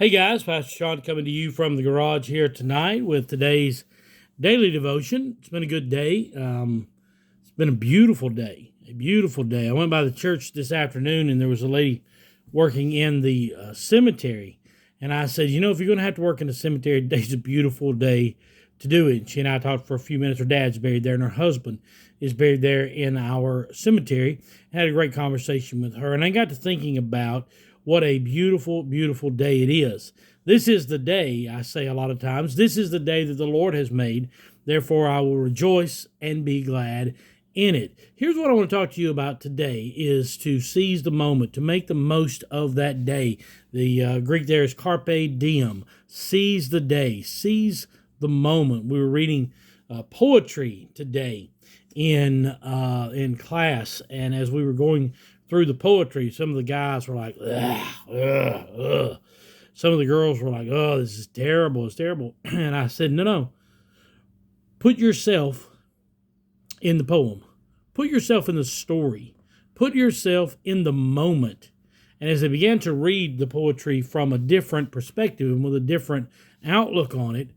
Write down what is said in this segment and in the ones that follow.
Hey guys, Pastor Sean coming to you from the garage here tonight with today's daily devotion. It's been a good day. It's been a beautiful day. I went by the church this afternoon and there was a lady working in the cemetery. And I said, if you're going to have to work in the cemetery, today's a beautiful day to do it. And she and I talked for a few minutes. Her dad's buried there and her husband is buried there in our cemetery. I had a great conversation with her. And I got to thinking about what a beautiful, beautiful day it is. This is the day, I say a lot of times, this is the day that the Lord has made. Therefore, I will rejoice and be glad in it. Here's what I want to talk to you about today is to seize the moment, to make the most of that day. The Greek there is carpe diem, seize the day, seize the moment. We were reading poetry today in class, and as we were going through the poetry, some of the guys were like, ugh, ugh, ugh. Some of the girls were like, oh, this is terrible, it's terrible. And I said, no. Put yourself in the poem. Put yourself in the story. Put yourself in the moment. And as I began to read the poetry from a different perspective and with a different outlook on it,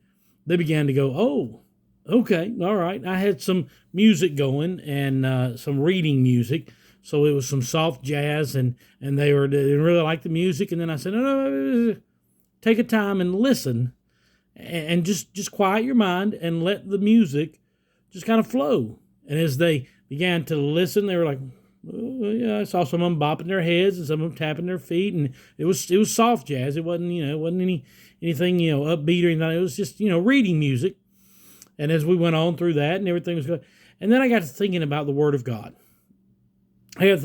they began to go, oh, okay, all right. I had some music going and some reading music. So it was some soft jazz, and they didn't really like the music. And then I said, no, take a time and listen, and just quiet your mind and let the music just kind of flow. And as they began to listen, they were like, oh, yeah, I saw some of them bopping their heads and some of them tapping their feet, and it was soft jazz. It wasn't anything upbeat or anything. It was just reading music. And as we went on through that, and everything was good, and then I got to thinking about the Word of God. If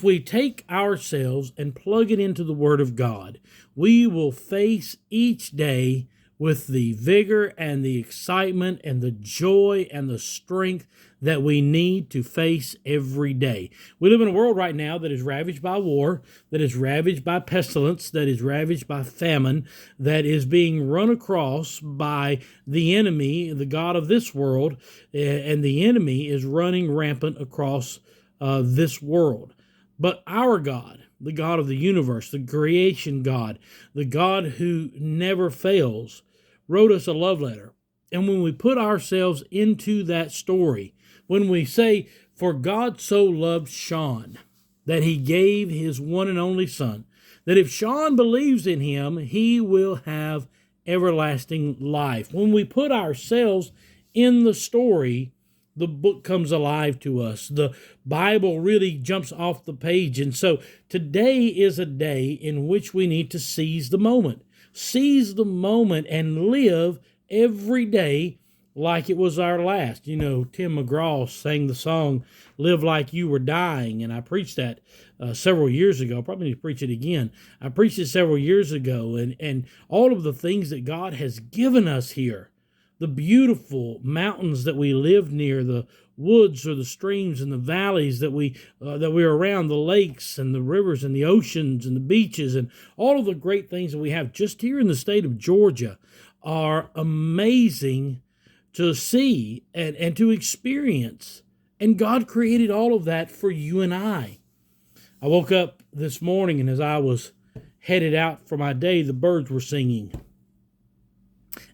we take ourselves and plug it into the Word of God, we will face each day with the vigor and the excitement and the joy and the strength that we need to face every day. We live in a world right now that is ravaged by war, that is ravaged by pestilence, that is ravaged by famine, that is being run across by the enemy, the God of this world, and the enemy is running rampant across this world. But our God, the God of the universe, the creation God, the God who never fails, wrote us a love letter. And when we put ourselves into that story, when we say, for God so loved Sean, that he gave his one and only son, that if Sean believes in him, he will have everlasting life. When we put ourselves in the story, the book comes alive to us. The Bible really jumps off the page. And so today is a day in which we need to seize the moment. Seize the moment and live every day like it was our last. Tim McGraw sang the song, Live Like You Were Dying. And I preached that several years ago. I probably need to preach it again. I preached it several years ago. And all of the things that God has given us here, the beautiful mountains that we live near, the woods or the streams and the valleys that we're around, the lakes and the rivers and the oceans and the beaches, and all of the great things that we have just here in the state of Georgia are amazing to see and to experience. And God created all of that for you and I. I woke up this morning, and as I was headed out for my day, the birds were singing.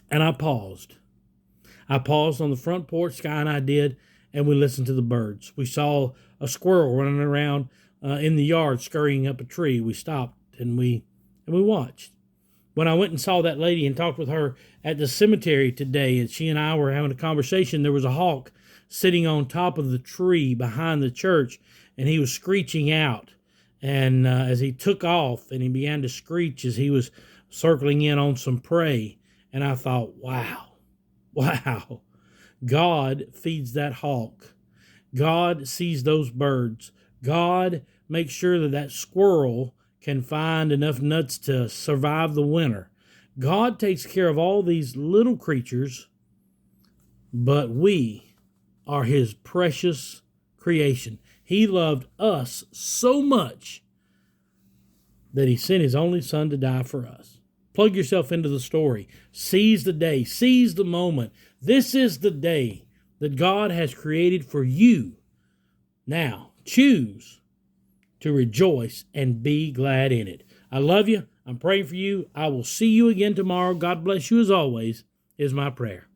And I paused. I paused on the front porch, Sky and I did, and we listened to the birds. We saw a squirrel running around in the yard, scurrying up a tree. We stopped and we watched. When I went and saw that lady and talked with her at the cemetery today, and she and I were having a conversation, there was a hawk sitting on top of the tree behind the church, and he was screeching out. And as he took off and he began to screech as he was circling in on some prey, and I thought, wow, God feeds that hawk. God sees those birds. God makes sure that squirrel can find enough nuts to survive the winter. God takes care of all these little creatures, but we are his precious creation. He loved us so much that he sent his only son to die for us. Plug yourself into the story. Seize the day. Seize the moment. This is the day that God has created for you. Now, choose to rejoice and be glad in it. I love you. I'm praying for you. I will see you again tomorrow. God bless you as always, is my prayer.